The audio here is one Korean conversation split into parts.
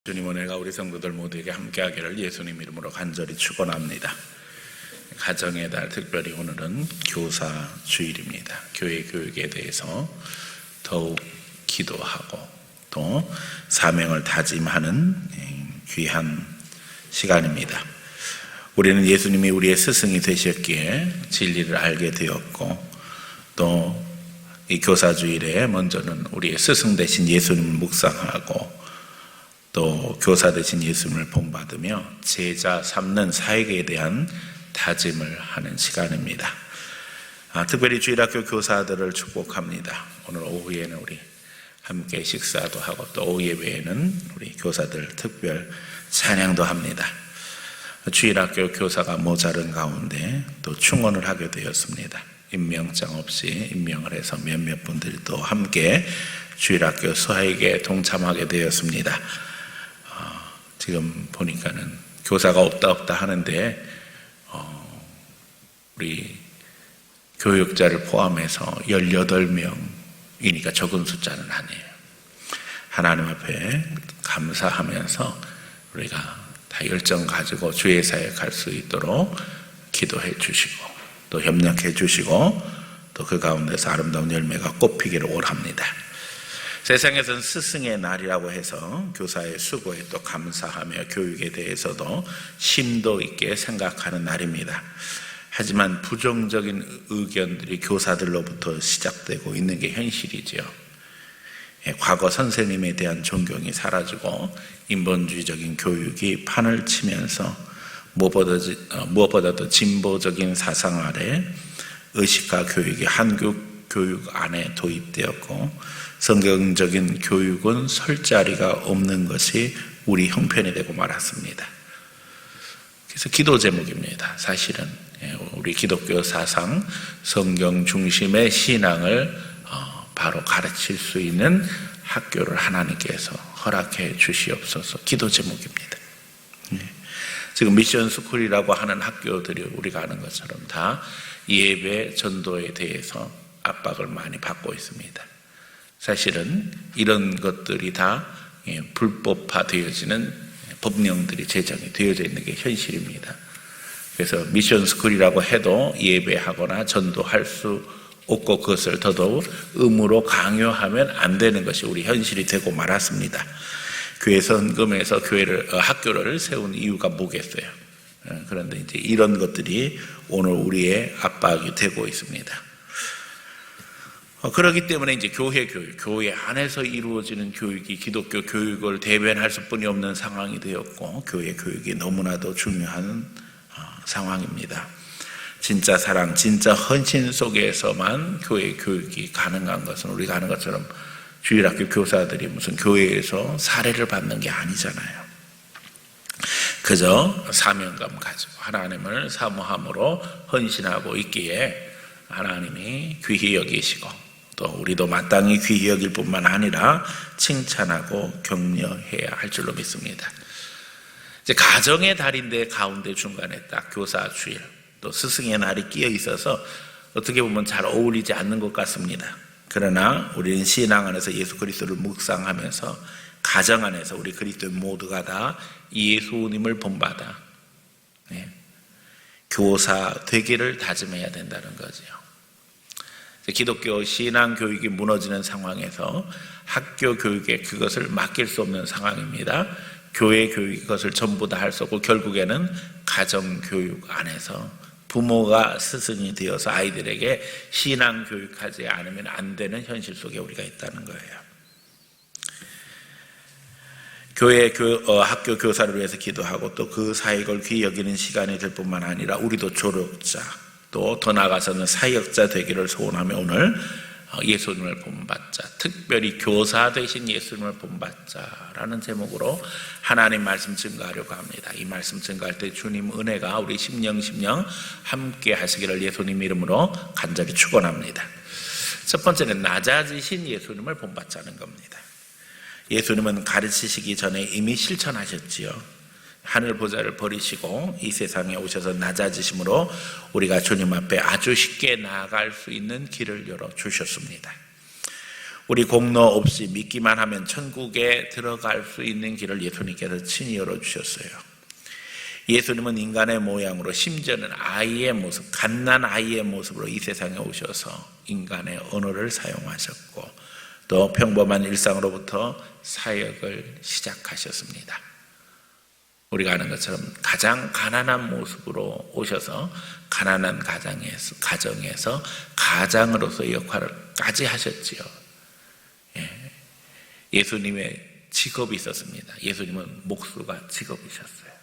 주님 은혜가 우리 성도들 모두에게 함께하기를 예수님 이름으로 간절히 축원합니다. 가정의 달, 특별히 오늘은 교사 주일입니다. 교회 교육에 대해서 더욱 기도하고 또 사명을 다짐하는 귀한 시간입니다. 우리는 예수님이 우리의 스승이 되셨기에 진리를 알게 되었고, 또 이 교사 주일에 먼저는 우리의 스승 되신 예수님을 묵상하고, 또 교사 되신 예수님을 본받으며 제자 삼는 사역에 대한 다짐을 하는 시간입니다. 특별히 주일학교 교사들을 축복합니다. 오늘 오후에는 우리 함께 식사도 하고, 또 오후 예배에는 우리 교사들 특별 찬양도 합니다. 주일학교 교사가 모자른 가운데 또 충원을 하게 되었습니다. 임명장 없이 임명을 해서 몇몇 분들이 또 함께 주일학교 사역에 동참하게 되었습니다. 지금 보니까는 교사가 없다 하는데 우리 교육자를 포함해서 18명이니까 적은 숫자는 아니에요. 하나님 앞에 감사하면서 우리가 다 열정 가지고 주의 사역할 수 있도록 기도해 주시고, 또 협력해 주시고, 또 그 가운데서 아름다운 열매가 꽃피기를 원합니다. 세상에서는 스승의 날이라고 해서 교사의 수고에 또 감사하며 교육에 대해서도 심도 있게 생각하는 날입니다. 하지만 부정적인 의견들이 교사들로부터 시작되고 있는 게 현실이죠. 과거 선생님에 대한 존경이 사라지고 인본주의적인 교육이 판을 치면서 무엇보다도 진보적인 사상 아래 의식화 교육이 한국 교육 안에 도입되었고, 성경적인 교육은 설 자리가 없는 것이 우리 형편이 되고 말았습니다. 그래서 기도 제목입니다. 사실은 우리 기독교 사상 성경 중심의 신앙을 바로 가르칠 수 있는 학교를 하나님께서 허락해 주시옵소서 기도 제목입니다. 지금 미션 스쿨이라고 하는 학교들이 우리가 아는 것처럼 다 예배 전도에 대해서 압박을 많이 받고 있습니다. 사실은 이런 것들이 다 불법화되어지는 법령들이 제정이 되어져 있는 게 현실입니다. 그래서 미션 스쿨이라고 해도 예배하거나 전도할 수 없고, 그것을 더더욱 의무로 강요하면 안 되는 것이 우리 현실이 되고 말았습니다. 교회 선금에서 학교를 세운 이유가 뭐겠어요? 그런데 이제 이런 것들이 오늘 우리의 압박이 되고 있습니다. 그렇기 때문에 이제 교회 교육, 교회 안에서 이루어지는 교육이 기독교 교육을 대변할 수뿐이 없는 상황이 되었고, 교회 교육이 너무나도 중요한 상황입니다. 진짜 사랑, 진짜 헌신 속에서만 교회 교육이 가능한 것은 우리가 아는 것처럼 주일학교 교사들이 무슨 교회에서 사례를 받는 게 아니잖아요. 그저 사명감 가지고 하나님을 사모함으로 헌신하고 있기에 하나님이 귀히 여기시고, 또 우리도 마땅히 귀히 여길 뿐만 아니라 칭찬하고 격려해야 할 줄로 믿습니다. 이제 가정의 달인데 가운데 중간에 딱 교사 주일, 또 스승의 날이 끼어 있어서 어떻게 보면 잘 어울리지 않는 것 같습니다. 그러나 우리는 신앙 안에서 예수 그리스도를 묵상하면서 가정 안에서 우리 그리스도인 모두가 다 예수님을 본받아 교사 되기를 다짐해야 된다는 거죠. 기독교 신앙 교육이 무너지는 상황에서 학교 교육에 그것을 맡길 수 없는 상황입니다. 교회 교육이 그것을 전부 다 할 수 없고, 결국에는 가정 교육 안에서 부모가 스승이 되어서 아이들에게 신앙 교육하지 않으면 안 되는 현실 속에 우리가 있다는 거예요. 교회 학교 교사를 위해서 기도하고, 또 그 사역을 귀히 여기는 시간이 될 뿐만 아니라 우리도 조력자, 또 더 나아가서는 사역자 되기를 소원하며 오늘 예수님을 본받자, 특별히 교사 되신 예수님을 본받자라는 제목으로 하나님 말씀 증거하려고 합니다. 이 말씀 증거할 때 주님 은혜가 우리 심령 함께 하시기를 예수님 이름으로 간절히 축원합니다. 첫 번째는 낮아지신 예수님을 본받자는 겁니다. 예수님은 가르치시기 전에 이미 실천하셨지요. 하늘 보좌를 버리시고 이 세상에 오셔서 낮아지심으로 우리가 주님 앞에 아주 쉽게 나아갈 수 있는 길을 열어주셨습니다. 우리 공로 없이 믿기만 하면 천국에 들어갈 수 있는 길을 예수님께서 친히 열어주셨어요. 예수님은 인간의 모양으로, 심지어는 아이의 모습, 갓난 아이의 모습으로 이 세상에 오셔서 인간의 언어를 사용하셨고 또 평범한 일상으로부터 사역을 시작하셨습니다. 우리가 아는 것처럼 가장 가난한 모습으로 오셔서 가난한 가정에서 가장으로서의 역할을까지 하셨지요. 예수님의 직업이 있었습니다. 예수님은 목수가 직업이셨어요.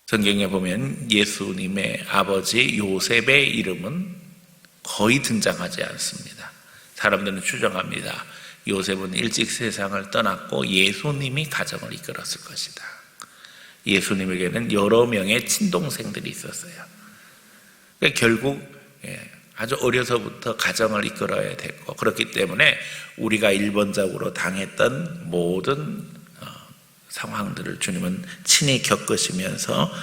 성경에 보면 예수님의 아버지 요셉의 이름은 거의 등장하지 않습니다. 사람들은 추정합니다. 요셉은 일찍 세상을 떠났고 예수님이 가정을 이끌었을 것이다. 예수님에게는 여러 명의 친동생들이 있었어요. 그러니까 결국 아주 어려서부터 가정을 이끌어야 됐고, 그렇기 때문에 우리가 일본적으로 당했던 모든 상황들을 주님은 친히 겪으시면서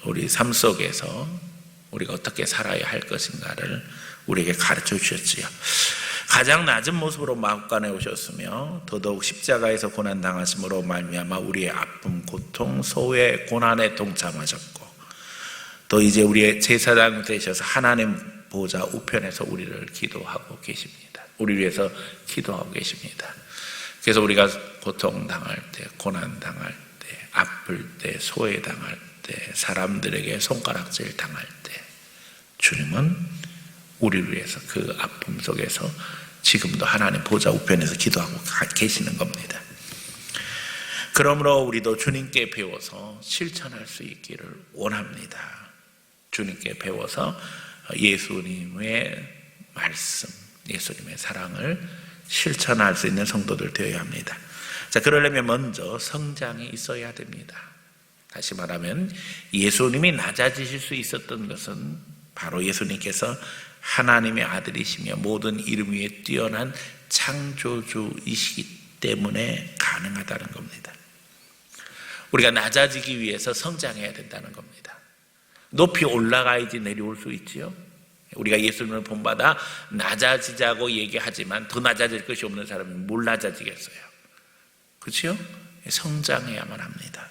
우리 삶 속에서 우리가 어떻게 살아야 할 것인가를 우리에게 가르쳐 주셨지요. 가장 낮은 모습으로 마음간에 오셨으며 더더욱 십자가에서 고난당하심으로 말미암아 우리의 아픔, 고통, 소외, 고난에 동참하셨고 또 이제 우리의 제사장 되셔서 하나님 보좌 우편에서 우리를 기도하고 계십니다. 우리 위해서 기도하고 계십니다. 그래서 우리가 고통당할 때, 고난당할 때, 아플 때, 소외당할 때, 사람들에게 손가락질 당할 때 주님은 우리를 위해서 그 아픔 속에서 지금도 하나님 보좌 우편에서 기도하고 계시는 겁니다. 그러므로 우리도 주님께 배워서 실천할 수 있기를 원합니다. 주님께 배워서 예수님의 말씀, 예수님의 사랑을 실천할 수 있는 성도들 되어야 합니다. 자, 그러려면 먼저 성장이 있어야 됩니다. 다시 말하면 예수님이 낮아지실 수 있었던 것은 바로 예수님께서 하나님의 아들이시며 모든 이름 위에 뛰어난 창조주이시기 때문에 가능하다는 겁니다. 우리가 낮아지기 위해서 성장해야 된다는 겁니다. 높이 올라가야지 내려올 수 있지요. 우리가 예수님을 본받아 낮아지자고 얘기하지만 더 낮아질 것이 없는 사람이 뭘 낮아지겠어요? 그렇죠? 성장해야만 합니다.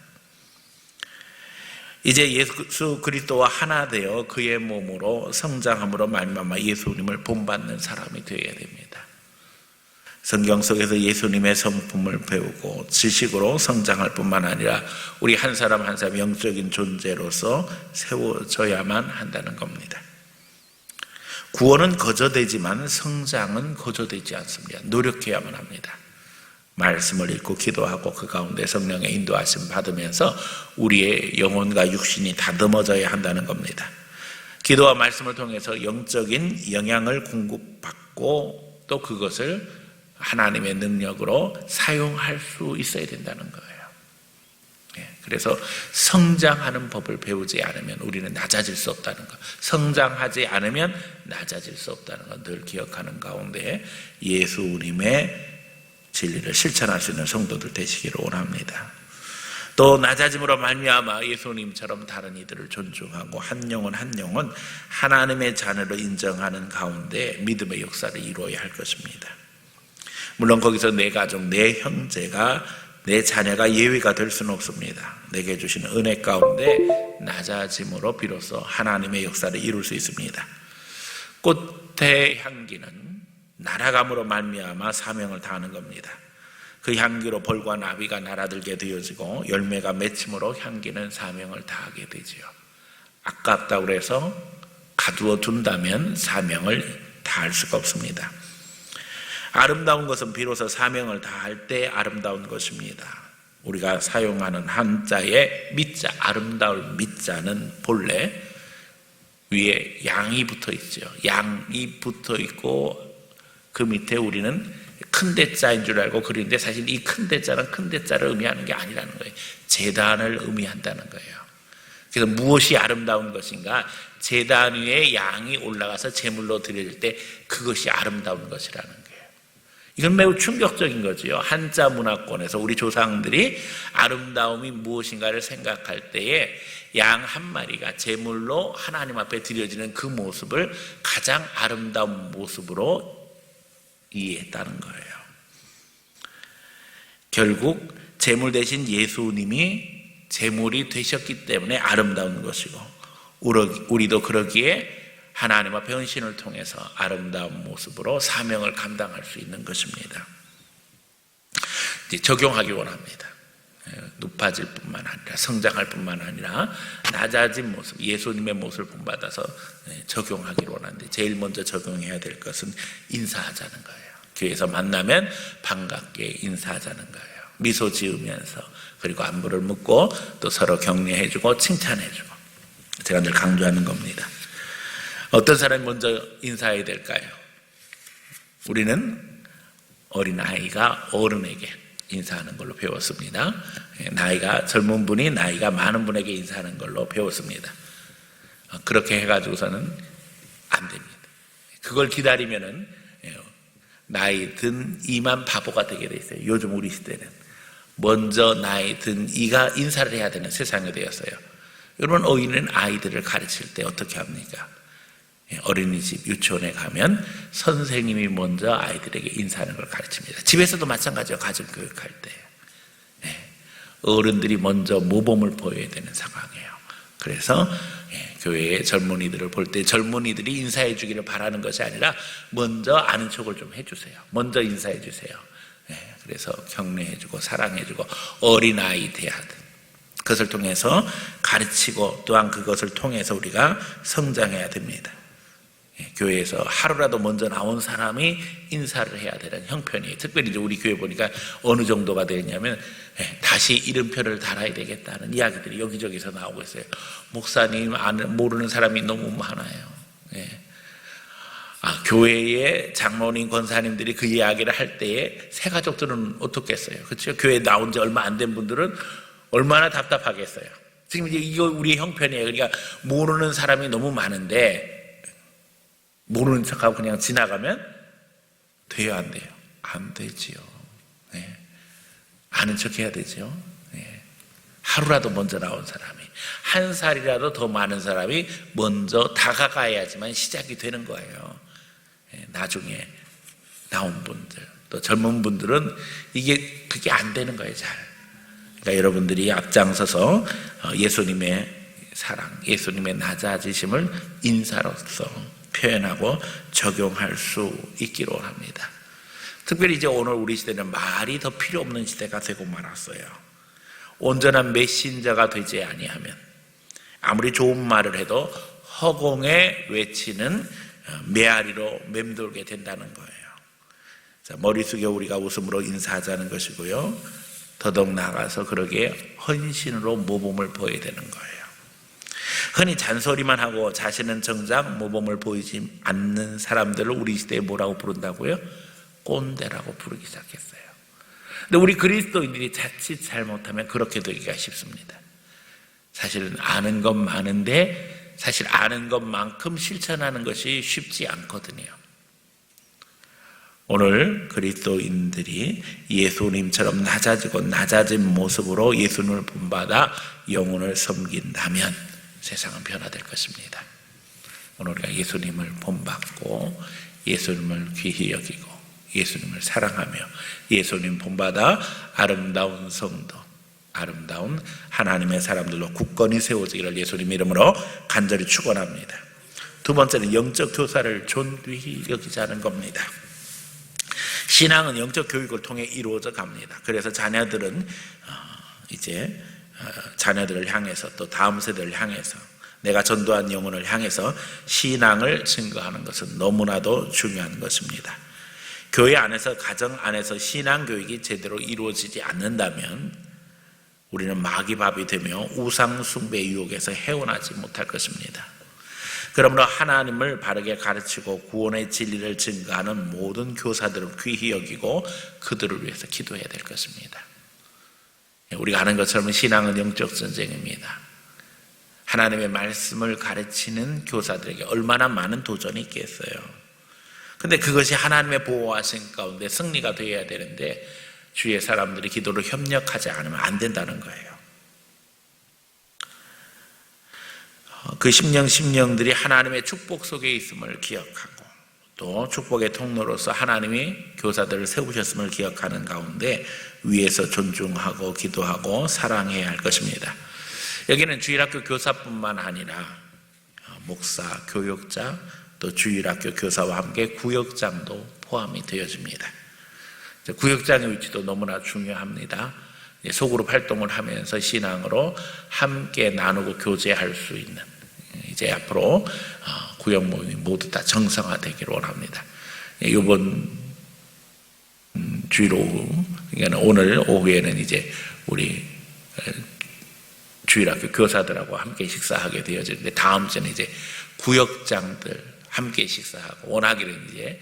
이제 예수 그리스도와 하나 되어 그의 몸으로 성장함으로 말미암아 예수님을 본받는 사람이 되어야 됩니다. 성경 속에서 예수님의 성품을 배우고 지식으로 성장할 뿐만 아니라 우리 한 사람 한 사람 영적인 존재로서 세워져야만 한다는 겁니다. 구원은 거저되지만 성장은 거저되지 않습니다. 노력해야만 합니다. 말씀을 읽고 기도하고 그 가운데 성령의 인도하심 받으면서 우리의 영혼과 육신이 다듬어져야 한다는 겁니다. 기도와 말씀을 통해서 영적인 영향을 공급받고 또 그것을 하나님의 능력으로 사용할 수 있어야 된다는 거예요. 그래서 성장하는 법을 배우지 않으면 우리는 낮아질 수 없다는 것, 성장하지 않으면 낮아질 수 없다는 것 늘 기억하는 가운데 예수님의 진리를 실천할 수 있는 성도들 되시기를 원합니다. 또 낮아짐으로 말미암아 예수님처럼 다른 이들을 존중하고 한 영혼 한 영혼 하나님의 자녀로 인정하는 가운데 믿음의 역사를 이루어야 할 것입니다. 물론 거기서 내 가족, 내 형제가, 내 자녀가 예외가 될 수는 없습니다. 내게 주시는 은혜 가운데 낮아짐으로 비로소 하나님의 역사를 이룰 수 있습니다. 꽃의 향기는 날아감으로 말미암아 사명을 다하는 겁니다. 그 향기로 벌과 나비가 날아들게 되어지고 열매가 맺힘으로 향기는 사명을 다하게 되지요. 아깝다고 해서 가두어 둔다면 사명을 다할 수가 없습니다. 아름다운 것은 비로소 사명을 다할 때 아름다운 것입니다. 우리가 사용하는 한자의 미자, 아름다울 미자는 본래 위에 양이 붙어 있죠. 양이 붙어 있고 그 밑에 우리는 큰 대자인 줄 알고 그리는데 사실 이 큰 대자는 큰 대자를 의미하는 게 아니라는 거예요. 재단을 의미한다는 거예요. 그래서 무엇이 아름다운 것인가? 재단 위에 양이 올라가서 제물로 드려질 때 그것이 아름다운 것이라는 거예요. 이건 매우 충격적인 거지요. 한자 문화권에서 우리 조상들이 아름다움이 무엇인가를 생각할 때에 양 한 마리가 제물로 하나님 앞에 드려지는 그 모습을 가장 아름다운 모습으로 이해했다는 거예요. 결국 제물 대신 예수님이 제물이 되셨기 때문에 아름다운 것이고, 우리도 그러기에 하나님 앞에 헌신을 통해서 아름다운 모습으로 사명을 감당할 수 있는 것입니다. 이제 적용하기 원합니다. 높아질 뿐만 아니라, 성장할 뿐만 아니라 낮아진 모습, 예수님의 모습을 본받아서 적용하기를 원하는데, 제일 먼저 적용해야 될 것은 인사하자는 거예요. 교회에서 만나면 반갑게 인사하자는 거예요. 미소 지으면서, 그리고 안부를 묻고 또 서로 격려해주고 칭찬해주고. 제가 늘 강조하는 겁니다. 어떤 사람이 먼저 인사해야 될까요? 우리는 어린아이가 어른에게 인사하는 걸로 배웠습니다. 젊은 분이 나이가 많은 분에게 인사하는 걸로 배웠습니다. 그렇게 해가지고서는 안 됩니다. 그걸 기다리면은 나이 든 이만 바보가 되게 돼 있어요. 요즘 우리 시대는 먼저 나이 든 이가 인사를 해야 되는 세상이 되었어요. 여러분, 어린이는 아이들을 가르칠 때 어떻게 합니까? 어린이집, 유치원에 가면 선생님이 먼저 아이들에게 인사하는 걸 가르칩니다. 집에서도 마찬가지예요. 가정교육할 때 어른들이 먼저 모범을 보여야 되는 상황이에요. 그래서 교회의 젊은이들을 볼 때 젊은이들이 인사해 주기를 바라는 것이 아니라 먼저 아는 척을 좀 해주세요. 먼저 인사해 주세요. 그래서 격려해 주고 사랑해 주고 어린아이 대하듯 그것을 통해서 가르치고, 또한 그것을 통해서 우리가 성장해야 됩니다. 교회에서 하루라도 먼저 나온 사람이 인사를 해야 되는 형편이에요. 특별히 이제 우리 교회 보니까 어느 정도가 되었냐면 다시 이름표를 달아야 되겠다는 이야기들이 여기저기서 나오고 있어요. 목사님 모르는 사람이 너무 많아요. 교회의 장로님, 권사님들이 그 이야기를 할 때에 새 가족들은 어떻겠어요? 그렇죠? 교회에 나온 지 얼마 안 된 분들은 얼마나 답답하겠어요. 지금 이제 이거 우리의 형편이에요. 그러니까 모르는 사람이 너무 많은데 모르는 척하고 그냥 지나가면 돼요, 안 돼요? 안 되지요. 아는 척 해야 되죠. 하루라도 먼저 나온 사람이, 한 살이라도 더 많은 사람이 먼저 다가가야지만 시작이 되는 거예요. 나중에 나온 분들, 또 젊은 분들은 그게 안 되는 거예요, 잘. 그러니까 여러분들이 앞장서서 예수님의 사랑, 예수님의 낮아지심을 인사로서 표현하고 적용할 수 있기로 합니다. 특별히 이제 오늘 우리 시대는 말이 더 필요 없는 시대가 되고 말았어요. 온전한 메신저가 되지 아니하면 아무리 좋은 말을 해도 허공에 외치는 메아리로 맴돌게 된다는 거예요. 자, 머리 숙여 우리가 웃음으로 인사하자는 것이고요. 더더욱 나아가서 그러기에 헌신으로 모범을 보여야 되는 거예요. 흔히 잔소리만 하고 자신은 정작 모범을 보이지 않는 사람들을 우리 시대에 뭐라고 부른다고요? 꼰대라고 부르기 시작했어요. 근데 우리 그리스도인들이 자칫 잘못하면 그렇게 되기가 쉽습니다. 사실은 아는 건 많은데 사실 아는 것만큼 실천하는 것이 쉽지 않거든요. 오늘 그리스도인들이 예수님처럼 낮아지고 낮아진 모습으로 예수님을 본받아 영혼을 섬긴다면 세상은 변화될 것입니다. 오늘 우리가 예수님을 본받고 예수님을 귀히 여기고 예수님을 사랑하며 예수님 본받아 아름다운 성도, 아름다운 하나님의 사람들로 굳건히 세워지기를 예수님 이름으로 간절히 축원합니다. 두 번째는 영적 교사를 존귀히 여기자는 겁니다. 신앙은 영적 교육을 통해 이루어져 갑니다. 그래서 자녀들은 이제 자녀들을 향해서 또 다음 세대를 향해서 내가 전도한 영혼을 향해서 신앙을 증거하는 것은 너무나도 중요한 것입니다. 교회 안에서, 가정 안에서 신앙 교육이 제대로 이루어지지 않는다면 우리는 마귀밥이 되며 우상 숭배 유혹에서 헤어나지 못할 것입니다. 그러므로 하나님을 바르게 가르치고 구원의 진리를 증거하는 모든 교사들을 귀히 여기고 그들을 위해서 기도해야 될 것입니다. 우리가 아는 것처럼 신앙은 영적 전쟁입니다. 하나님의 말씀을 가르치는 교사들에게 얼마나 많은 도전이 있겠어요. 근데 그것이 하나님의 보호하신 가운데 승리가 되어야 되는데 주위의 사람들이 기도로 협력하지 않으면 안 된다는 거예요. 그 심령들이 하나님의 축복 속에 있음을 기억하고 또 축복의 통로로서 하나님이 교사들을 세우셨음을 기억하는 가운데 위에서 존중하고 기도하고 사랑해야 할 것입니다. 여기는 주일학교 교사뿐만 아니라 목사, 교육자, 또 주일학교 교사와 함께 구역장도 포함이 되어집니다. 구역장의 위치도 너무나 중요합니다. 소그룹 활동을 하면서 신앙으로 함께 나누고 교제할 수 있는, 이제 앞으로 구역 모임이 모두 다 정상화되기를 원합니다. 이번 주일 오후, 그러니까 오늘 오후에는 이제 우리 주일학교 교사들하고 함께 식사하게 되어지는데, 다음 주는 이제 구역장들 함께 식사하고, 원하기는 이제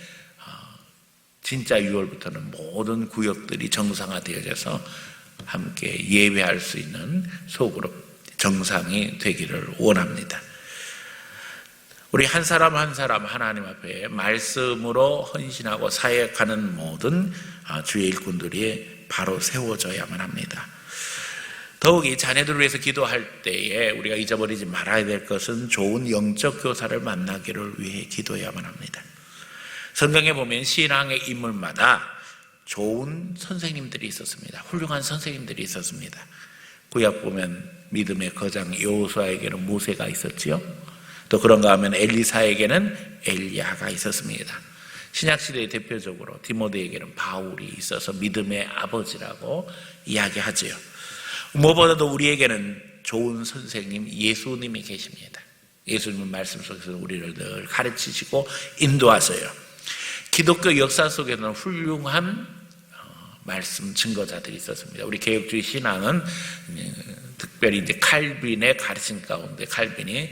진짜 6월부터는 모든 구역들이 정상화되어져서 함께 예배할 수 있는 소그룹 정상이 되기를 원합니다. 우리 한 사람 한 사람 하나님 앞에 말씀으로 헌신하고 사역하는 모든 주의 일꾼들이 바로 세워져야만 합니다. 더욱이 자녀들을 위해서 기도할 때에 우리가 잊어버리지 말아야 될 것은 좋은 영적 교사를 만나기를 위해 기도해야만 합니다. 성경에 보면 신앙의 인물마다 좋은 선생님들이 있었습니다. 훌륭한 선생님들이 있었습니다. 구약 보면 믿음의 거장 여호수아에게는 모세가 있었지요. 또 그런가 하면 엘리사에게는 엘리야가 있었습니다. 신약시대의 대표적으로 디모데에게는 바울이 있어서 믿음의 아버지라고 이야기하지요. 무엇보다도 우리에게는 좋은 선생님 예수님이 계십니다. 예수님은 말씀 속에서 우리를 늘 가르치시고 인도하세요. 기독교 역사 속에는 훌륭한 말씀 증거자들이 있었습니다. 우리 개혁주의 신앙은 특별히 이제 칼빈의 가르침 가운데, 칼빈이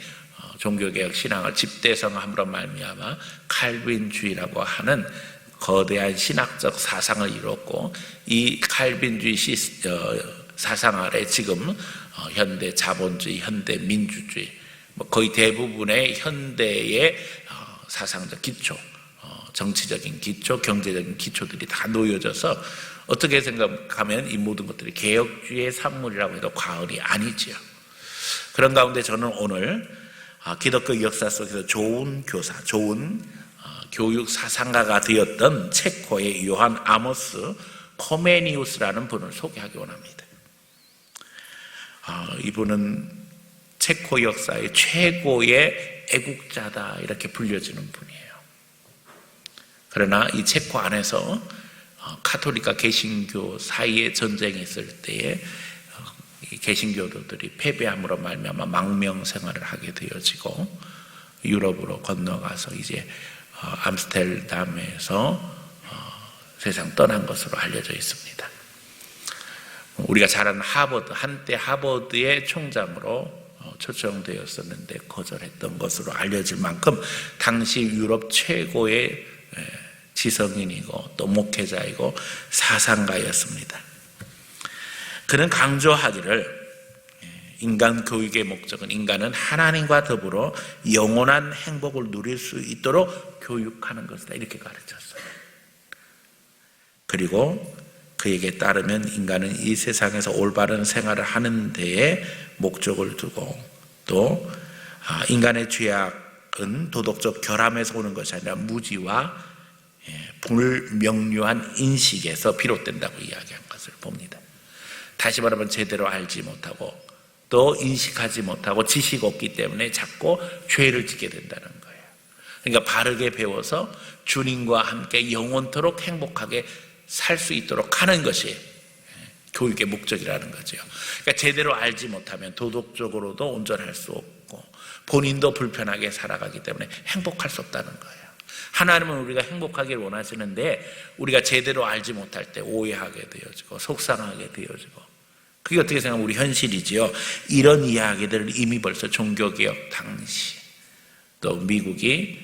종교개혁 신앙을 집대성함으로 말미암아 칼빈주의라고 하는 거대한 신학적 사상을 이뤘고, 이 칼빈주의 사상 아래 지금 현대 자본주의, 현대 민주주의, 거의 대부분의 현대의 사상적 기초, 정치적인 기초, 경제적인 기초들이 다 놓여져서 어떻게 생각하면 이 모든 것들이 개혁주의의 산물이라고 해도 과언이 아니지요. 그런 가운데 저는 오늘 기독교 역사 속에서 좋은 교사, 좋은 교육 사상가가 되었던 체코의 요한 아모스 코메니우스라는 분을 소개하기 원합니다. 이분은 체코 역사의 최고의 애국자다 이렇게 불려지는 분이에요. 그러나 이 체코 안에서 카톨릭과 개신교 사이에 전쟁이 있을 때에 개신교도들이 패배함으로 말미암아 망명 생활을 하게 되어지고 유럽으로 건너가서 이제 암스테르담에서 세상 떠난 것으로 알려져 있습니다. 우리가 잘 아는 하버드, 한때 하버드의 총장으로 초청되었었는데 거절했던 것으로 알려질 만큼 당시 유럽 최고의 지성인이고 또 목회자이고 사상가였습니다. 그는 강조하기를 인간 교육의 목적은 인간은 하나님과 더불어 영원한 행복을 누릴 수 있도록 교육하는 것이다 이렇게 가르쳤어요. 그리고 그에게 따르면 인간은 이 세상에서 올바른 생활을 하는 데에 목적을 두고 또 인간의 죄악은 도덕적 결함에서 오는 것이 아니라 무지와 불명료한 인식에서 비롯된다고 이야기한 것을 봅니다. 다시 말하면 제대로 알지 못하고 또 인식하지 못하고 지식 없기 때문에 자꾸 죄를 짓게 된다는 거예요. 그러니까 바르게 배워서 주님과 함께 영원토록 행복하게 살 수 있도록 하는 것이 교육의 목적이라는 거죠. 그러니까 제대로 알지 못하면 도덕적으로도 온전할 수 없고 본인도 불편하게 살아가기 때문에 행복할 수 없다는 거예요. 하나님은 우리가 행복하길 원하시는데 우리가 제대로 알지 못할 때 오해하게 되어지고 속상하게 되어지고, 그게 어떻게 생각하면 우리 현실이지요. 이런 이야기들을 이미 벌써 종교개혁 당시 또 미국이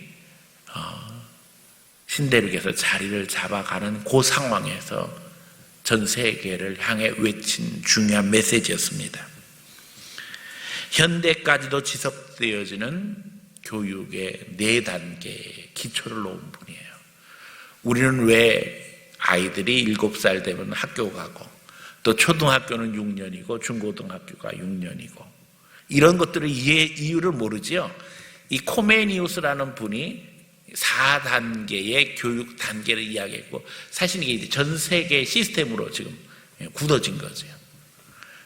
신대륙에서 자리를 잡아가는 그 상황에서 전 세계를 향해 외친 중요한 메시지였습니다. 현대까지도 지속되어지는 교육의 4단계의 기초를 놓은 분이에요. 우리는 왜 아이들이 7살 되면 학교 가고 또 초등학교는 6년이고 중고등학교가 6년이고 이런 것들을 이유를 모르지요. 이 코메니우스라는 분이 4단계의 교육 단계를 이야기했고, 사실 이게 이제 전 세계 시스템으로 지금 굳어진 거죠.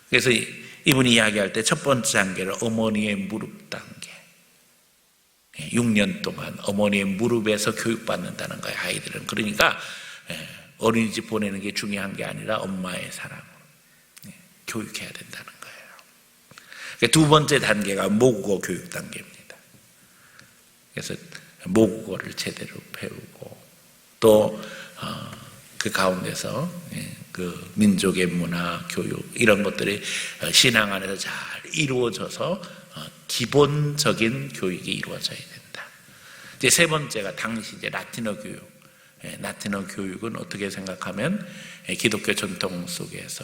그래서 이분이 이야기할 때 첫 번째 단계를 어머니의 무릎 단계. 6년 동안 어머니의 무릎에서 교육받는다는 거예요, 아이들은. 그러니까 어린이집 보내는 게 중요한 게 아니라 엄마의 사랑으로 교육해야 된다는 거예요. 두 번째 단계가 모국어 교육 단계입니다. 그래서 모국어를 제대로 배우고, 또 그 가운데서 그 민족의 문화, 교육 이런 것들이 신앙 안에서 잘 이루어져서 기본적인 교육이 이루어져야 된다. 이제 세 번째가 당시 이제 라틴어 교육. 라틴어 교육은 어떻게 생각하면 기독교 전통 속에서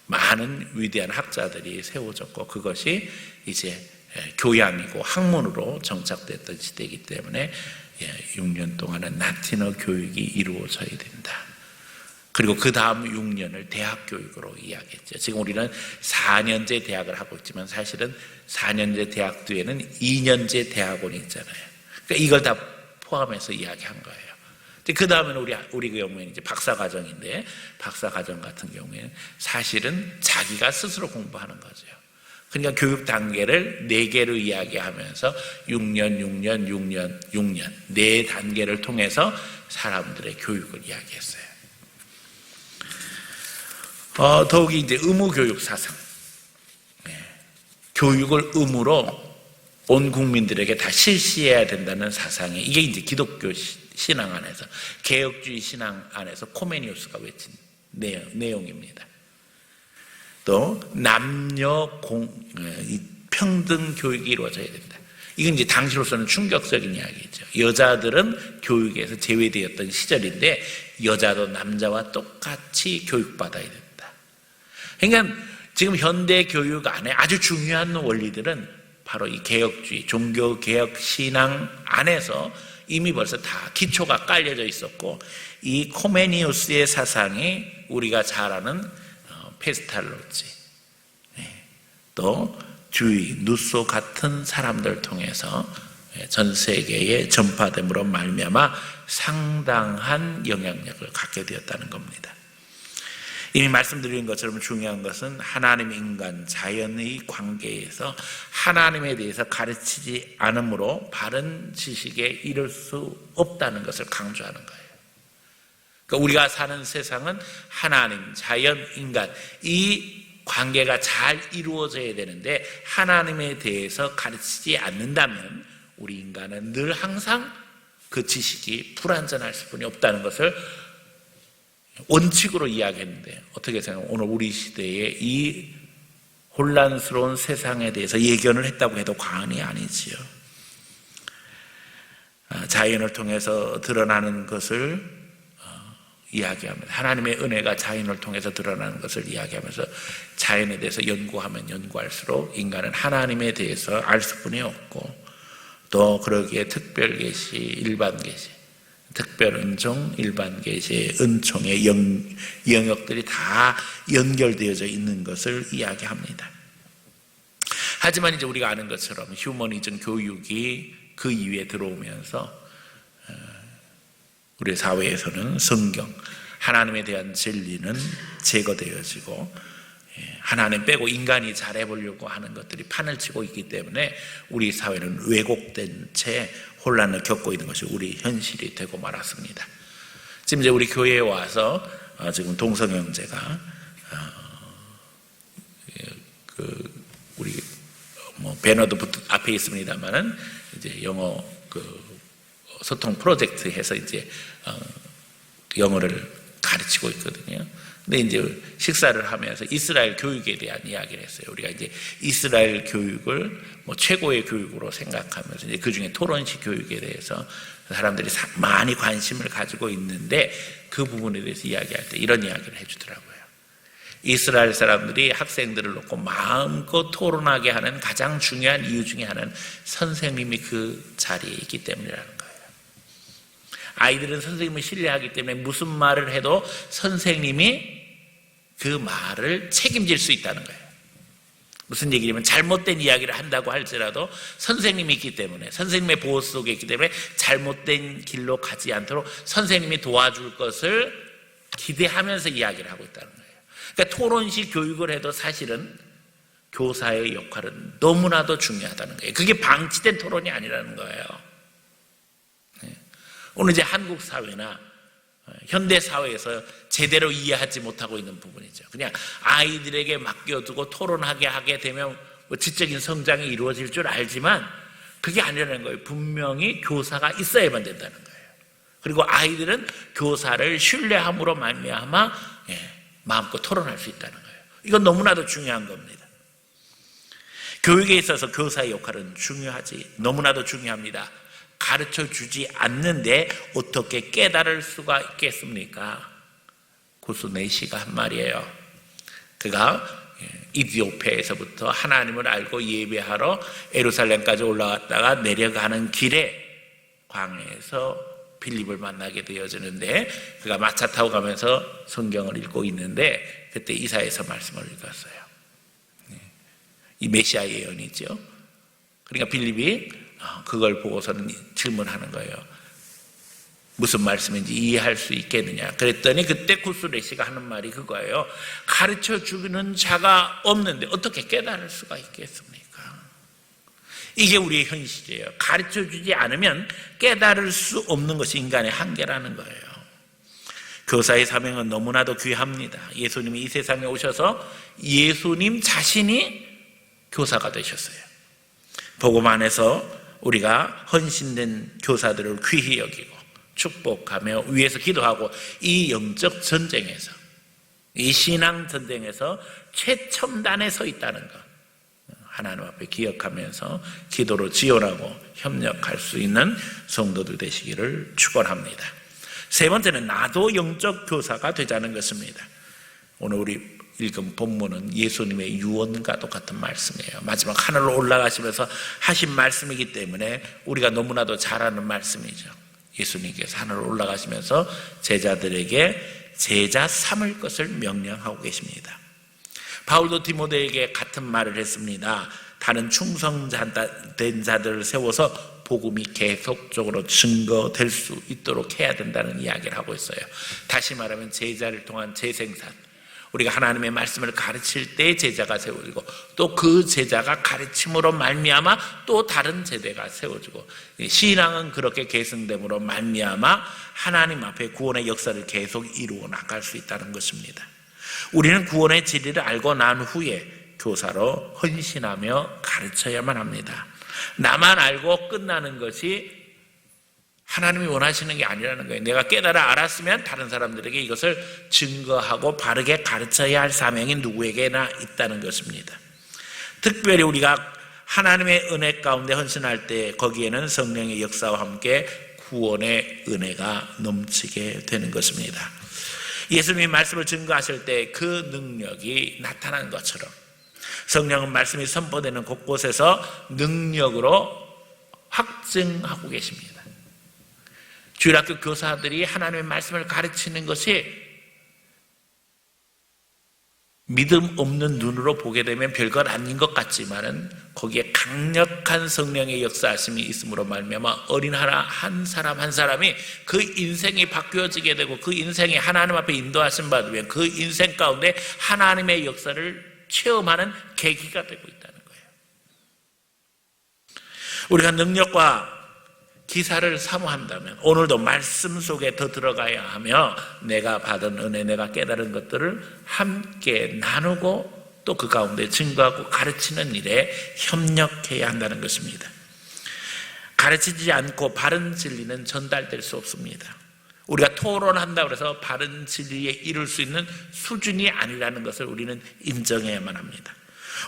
많은 위대한 학자들이 세워졌고, 그것이 이제 교양이고 학문으로 정착됐던 시대이기 때문에 6년 동안은 라틴어 교육이 이루어져야 된다. 그리고 그 다음 6년을 대학 교육으로 이야기했죠. 지금 우리는 4년제 대학을 하고 있지만 사실은 4년제 대학 뒤에는 2년제 대학원이 있잖아요. 그러니까 이걸 다 포함해서 이야기한 거예요. 그 다음에는 우리 경우에는 이제 박사과정인데, 박사과정 같은 경우에는 사실은 자기가 스스로 공부하는 거죠. 그러니까 교육 단계를 4개로 이야기하면서 6년, 4단계를 통해서 사람들의 교육을 이야기했어요. 더욱이 이제 의무교육 사상. 교육을 의무로 온 국민들에게 다 실시해야 된다는 사상이, 이게 이제 기독교 신앙 안에서, 개혁주의 신앙 안에서 코메니우스가 외친 내용입니다. 또 남녀 평등 교육이 이루어져야 된다. 이건 이제 당시로서는 충격적인 이야기죠. 여자들은 교육에서 제외되었던 시절인데 여자도 남자와 똑같이 교육받아야 된다. 그러니까 지금 현대 교육 안에 아주 중요한 원리들은 바로 이 개혁주의, 종교개혁 신앙 안에서 이미 벌써 다 기초가 깔려져 있었고, 이 코메니우스의 사상이 우리가 잘 아는 페스탈로치, 또 주의, 누소 같은 사람들 통해서 전 세계에 전파됨으로 말미암아 상당한 영향력을 갖게 되었다는 겁니다. 이미 말씀드린 것처럼 중요한 것은 하나님, 인간, 자연의 관계에서 하나님에 대해서 가르치지 않으므로 바른 지식에 이를 수 없다는 것을 강조하는 거예요. 그러니까 우리가 사는 세상은 하나님, 자연, 인간 이 관계가 잘 이루어져야 되는데, 하나님에 대해서 가르치지 않는다면 우리 인간은 늘 항상 그 지식이 불완전할 수뿐이 없다는 것을 원칙으로 이야기했는데, 어떻게 생각하면 오늘 우리 시대에 이 혼란스러운 세상에 대해서 예견을 했다고 해도 과언이 아니지요. 자연을 통해서 드러나는 것을 이야기하면서, 하나님의 은혜가 자연을 통해서 드러나는 것을 이야기하면서, 자연에 대해서 연구하면 연구할수록 인간은 하나님에 대해서 알 수뿐이 없고, 또 그러기에 특별 계시, 일반 계시, 특별 은총, 일반 계시의 은총의 영역들이 다 연결되어져 있는 것을 이야기합니다. 하지만 이제 우리가 아는 것처럼 휴머니즘 교육이 그 이후에 들어오면서 우리 사회에서는 성경, 하나님에 대한 진리는 제거되어지고, 하나님 빼고 인간이 잘해보려고 하는 것들이 판을 치고 있기 때문에 우리 사회는 왜곡된 채 혼란을 겪고 있는 것이 우리 현실이 되고 말았습니다. 지금 이제 우리 교회에 와서 지금 동성 형제가 우리 배너도 앞에 있습니다만은 이제 영어 소통 프로젝트 해서 이제 영어를 가르치고 있거든요. 근데 이제 식사를 하면서 이스라엘 교육에 대한 이야기를 했어요. 우리가 이제 이스라엘 교육을 최고의 교육으로 생각하면서 이제 그 중에 토론식 교육에 대해서 사람들이 많이 관심을 가지고 있는데, 그 부분에 대해서 이야기할 때 이런 이야기를 해주더라고요. 이스라엘 사람들이 학생들을 놓고 마음껏 토론하게 하는 가장 중요한 이유 중에 하나는 선생님이 그 자리에 있기 때문이라는 거예요. 아이들은 선생님을 신뢰하기 때문에 무슨 말을 해도 선생님이 그 말을 책임질 수 있다는 거예요. 무슨 얘기냐면 잘못된 이야기를 한다고 할지라도 선생님이 있기 때문에, 선생님의 보호 속에 있기 때문에 잘못된 길로 가지 않도록 선생님이 도와줄 것을 기대하면서 이야기를 하고 있다는 거예요. 그러니까 토론식 교육을 해도 사실은 교사의 역할은 너무나도 중요하다는 거예요. 그게 방치된 토론이 아니라는 거예요. 오늘 이제 한국 사회나 현대 사회에서 제대로 이해하지 못하고 있는 부분이죠. 그냥 아이들에게 맡겨두고 토론하게 하게 되면 지적인 성장이 이루어질 줄 알지만 그게 아니라는 거예요. 분명히 교사가 있어야만 된다는 거예요. 그리고 아이들은 교사를 신뢰함으로 말미암아 마음껏 토론할 수 있다는 거예요. 이건 너무나도 중요한 겁니다. 교육에 있어서 교사의 역할은 중요하지, 너무나도 중요합니다. 가르쳐주지 않는데 어떻게 깨달을 수가 있겠습니까? 구스 네시가 한 말이에요. 그가 이디오피아에서부터 하나님을 알고 예배하러 예루살렘까지 올라갔다가 내려가는 길에 광야에서 빌립을 만나게 되어지는데, 그가 마차 타고 가면서 성경을 읽고 있는데 그때 이사야서 말씀을 읽었어요. 이 메시아 예언이죠. 그러니까 빌립이 그걸 보고서는 질문하는 거예요. 무슨 말씀인지 이해할 수 있겠느냐. 그랬더니 그때 구스 네시가 하는 말이 그거예요. 가르쳐주는 자가 없는데 어떻게 깨달을 수가 있겠습니까? 이게 우리의 현실이에요. 가르쳐주지 않으면 깨달을 수 없는 것이 인간의 한계라는 거예요. 교사의 사명은 너무나도 귀합니다. 예수님이 이 세상에 오셔서 예수님 자신이 교사가 되셨어요. 복음 안에서 우리가 헌신된 교사들을 귀히 여기고 축복하며 위에서 기도하고, 이 영적 전쟁에서, 이 신앙 전쟁에서 최첨단에 서 있다는 것 하나님 앞에 기억하면서 기도로 지원하고 협력할 수 있는 성도들 되시기를 축원합니다. 세 번째는 나도 영적 교사가 되자는 것입니다. 오늘 우리 읽은 본문은 예수님의 유언과 똑같은 말씀이에요. 마지막 하늘로 올라가시면서 하신 말씀이기 때문에 우리가 너무나도 잘 아는 말씀이죠. 예수님께서 하늘로 올라가시면서 제자들에게 제자 삼을 것을 명령하고 계십니다. 바울도 디모데에게 같은 말을 했습니다. 다른 충성된 자들을 세워서 복음이 계속적으로 증거될 수 있도록 해야 된다는 이야기를 하고 있어요. 다시 말하면 제자를 통한 재생산, 우리가 하나님의 말씀을 가르칠 때 제자가 세워지고, 또 그 제자가 가르침으로 말미암아 또 다른 제자가 세워지고, 신앙은 그렇게 계승됨으로 말미암아 하나님 앞에 구원의 역사를 계속 이루어 나갈 수 있다는 것입니다. 우리는 구원의 진리를 알고 난 후에 교사로 헌신하며 가르쳐야만 합니다. 나만 알고 끝나는 것이 하나님이 원하시는 게 아니라는 거예요. 내가 깨달아 알았으면 다른 사람들에게 이것을 증거하고 바르게 가르쳐야 할 사명이 누구에게나 있다는 것입니다. 특별히 우리가 하나님의 은혜 가운데 헌신할 때 거기에는 성령의 역사와 함께 구원의 은혜가 넘치게 되는 것입니다. 예수님이 말씀을 증거하실 때 그 능력이 나타난 것처럼 성령은 말씀이 선포되는 곳곳에서 능력으로 확증하고 계십니다. 주일학교 교사들이 하나님의 말씀을 가르치는 것이 믿음 없는 눈으로 보게 되면 별것 아닌 것 같지만은 거기에 강력한 성령의 역사하심이 있음으로 말미암아 어린 한 사람 한 사람이 그 인생이 바뀌어지게 되고, 그 인생이 하나님 앞에 인도하심 받으면 그 인생 가운데 하나님의 역사를 체험하는 계기가 되고 있다는 거예요. 우리가 능력과 기사를 사모한다면 오늘도 말씀 속에 더 들어가야 하며, 내가 받은 은혜, 내가 깨달은 것들을 함께 나누고 또 그 가운데 증거하고 가르치는 일에 협력해야 한다는 것입니다. 가르치지 않고 바른 진리는 전달될 수 없습니다. 우리가 토론한다고 해서 바른 진리에 이룰 수 있는 수준이 아니라는 것을 우리는 인정해야만 합니다.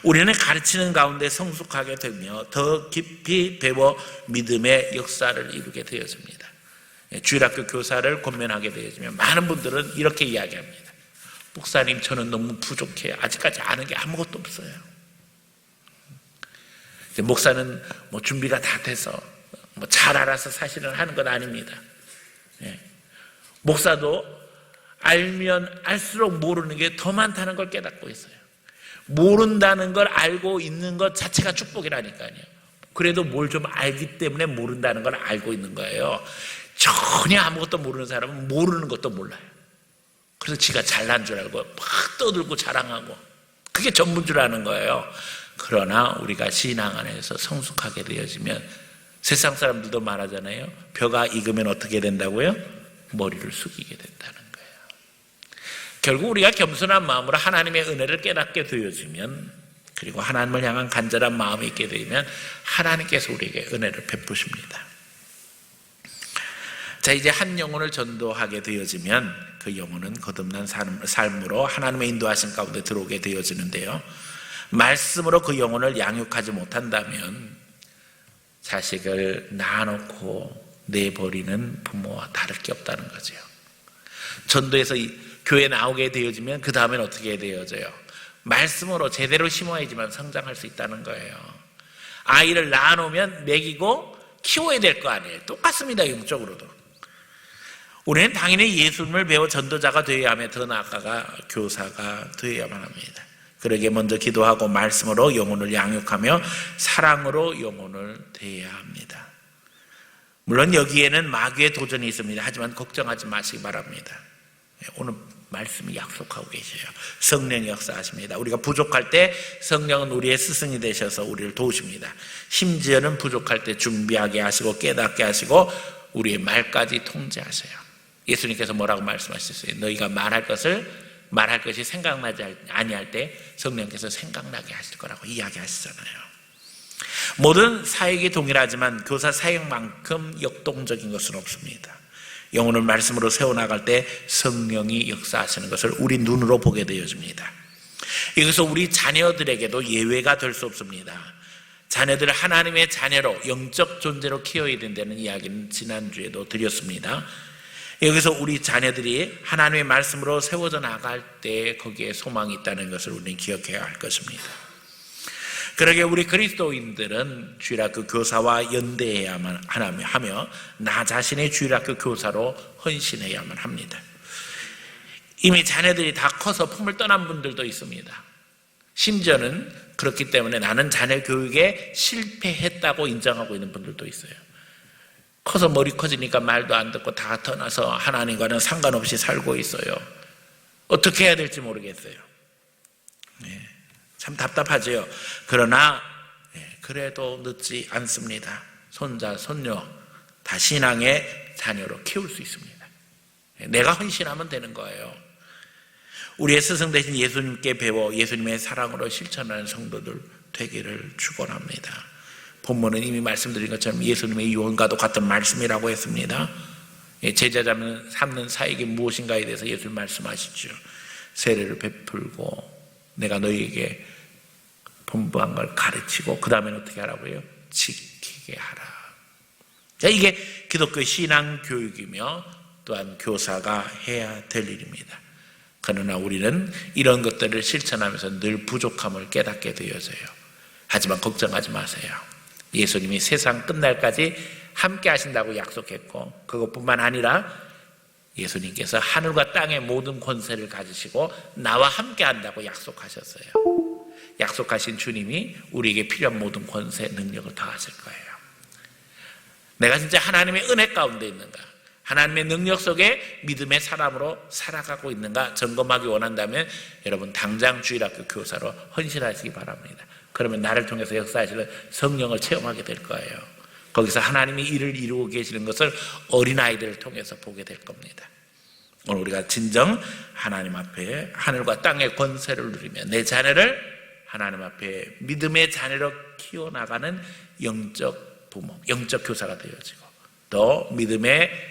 우리는 가르치는 가운데 성숙하게 되며 더 깊이 배워 믿음의 역사를 이루게 되어집니다. 주일학교 교사를 권면하게 되어지면 많은 분들은 이렇게 이야기합니다. 목사님, 저는 너무 부족해요. 아직까지 아는 게 아무것도 없어요. 목사는 준비가 다 돼서 잘 알아서 사실은 하는 건 아닙니다. 목사도 알면 알수록 모르는 게 더 많다는 걸 깨닫고 있어요. 모른다는 걸 알고 있는 것 자체가 축복이라니까요. 그래도 뭘 좀 알기 때문에 모른다는 걸 알고 있는 거예요. 전혀 아무것도 모르는 사람은 모르는 것도 몰라요. 그래서 지가 잘난 줄 알고 막 떠들고 자랑하고 그게 전부인 줄 아는 거예요. 그러나 우리가 신앙 안에서 성숙하게 되어지면 세상 사람들도 말하잖아요. 벼가 익으면 어떻게 된다고요? 머리를 숙이게 된다는 거예요. 결국 우리가 겸손한 마음으로 하나님의 은혜를 깨닫게 되어지면, 그리고 하나님을 향한 간절한 마음이 있게 되면 하나님께서 우리에게 은혜를 베푸십니다. 자, 이제 한 영혼을 전도하게 되어지면 그 영혼은 거듭난 삶으로 하나님의 인도하신 가운데 들어오게 되어지는데요, 말씀으로 그 영혼을 양육하지 못한다면 자식을 낳아놓고 내버리는 부모와 다를 게 없다는 거죠. 전도에서 교회 나오게 되어지면 그 다음엔 어떻게 되어져요? 말씀으로 제대로 심어야지만 성장할 수 있다는 거예요. 아이를 낳아놓으면 먹이고 키워야 될 거 아니에요. 똑같습니다. 영적으로도. 우리는 당연히 예수님을 배워 전도자가 되어야 하며 더 나아가 교사가 되어야만 합니다. 그러기에 먼저 기도하고 말씀으로 영혼을 양육하며 사랑으로 영혼을 대해야 합니다. 물론 여기에는 마귀의 도전이 있습니다. 하지만 걱정하지 마시기 바랍니다. 오늘 말씀이 약속하고 계셔요. 성령이 역사하십니다. 우리가 부족할 때 성령은 우리의 스승이 되셔서 우리를 도우십니다. 심지어는 부족할 때 준비하게 하시고 깨닫게 하시고 우리의 말까지 통제하셔요. 예수님께서 뭐라고 말씀하셨어요? 너희가 말할 것이 생각나지 아니할 때 성령께서 생각나게 하실 거라고 이야기하시잖아요. 모든 사역이 동일하지만 교사 사역만큼 역동적인 것은 없습니다. 영혼을 말씀으로 세워나갈 때 성령이 역사하시는 것을 우리 눈으로 보게 되어집니다. 여기서 우리 자녀들에게도 예외가 될 수 없습니다. 자녀들을 하나님의 자녀로 영적 존재로 키워야 된다는 이야기는 지난주에도 드렸습니다. 여기서 우리 자녀들이 하나님의 말씀으로 세워져 나갈 때 거기에 소망이 있다는 것을 우리는 기억해야 할 것입니다. 그러게 우리 그리스도인들은 주일학교 교사와 연대해야만 하며 나 자신의 주일학교 교사로 헌신해야만 합니다. 이미 자녀들이 다 커서 품을 떠난 분들도 있습니다. 심지어는 그렇기 때문에 나는 자녀 교육에 실패했다고 인정하고 있는 분들도 있어요. 커서 머리 커지니까 말도 안 듣고 다 떠나서 하나님과는 상관없이 살고 있어요. 어떻게 해야 될지 모르겠어요. 참 답답하죠. 그러나 그래도 늦지 않습니다. 손자, 손녀 다 신앙의 자녀로 키울 수 있습니다. 내가 헌신하면 되는 거예요. 우리의 스승 되신 예수님께 배워 예수님의 사랑으로 실천하는 성도들 되기를 축원합니다. 본문은 이미 말씀드린 것처럼 예수님의 유언과도 같은 말씀이라고 했습니다. 제자 삼는 사역이 무엇인가에 대해서 예수님 말씀하시죠. 세례를 베풀고 내가 너희에게 분부한 걸 가르치고 그 다음에는 어떻게 하라고요? 지키게 하라. 자, 이게 기독교 신앙교육이며 또한 교사가 해야 될 일입니다. 그러나 우리는 이런 것들을 실천하면서 늘 부족함을 깨닫게 되어져요. 하지만 걱정하지 마세요. 예수님이 세상 끝날까지 함께 하신다고 약속했고 그것뿐만 아니라 예수님께서 하늘과 땅의 모든 권세를 가지시고 나와 함께 한다고 약속하셨어요. 약속하신 주님이 우리에게 필요한 모든 권세, 능력을 더하실 거예요. 내가 진짜 하나님의 은혜 가운데 있는가? 하나님의 능력 속에 믿음의 사람으로 살아가고 있는가 점검하기 원한다면 여러분 당장 주일학교 교사로 헌신하시기 바랍니다. 그러면 나를 통해서 역사하시는 성령을 체험하게 될 거예요. 거기서 하나님이 일을 이루고 계시는 것을 어린아이들을 통해서 보게 될 겁니다. 오늘 우리가 진정 하나님 앞에 하늘과 땅의 권세를 누리며 내 자녀를 하나님 앞에 믿음의 자녀로 키워나가는 영적 부모, 영적 교사가 되어지고 또 믿음의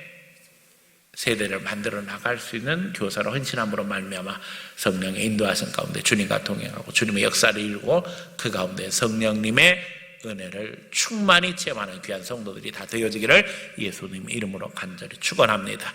세대를 만들어 나갈 수 있는 교사로 헌신함으로 말미암아 성령의 인도하신 가운데 주님과 동행하고 주님의 역사를 이루고 그 가운데 성령님의 은혜를 충만히 체험하는 귀한 성도들이 다 되어지기를 예수님 이름으로 간절히 축원합니다.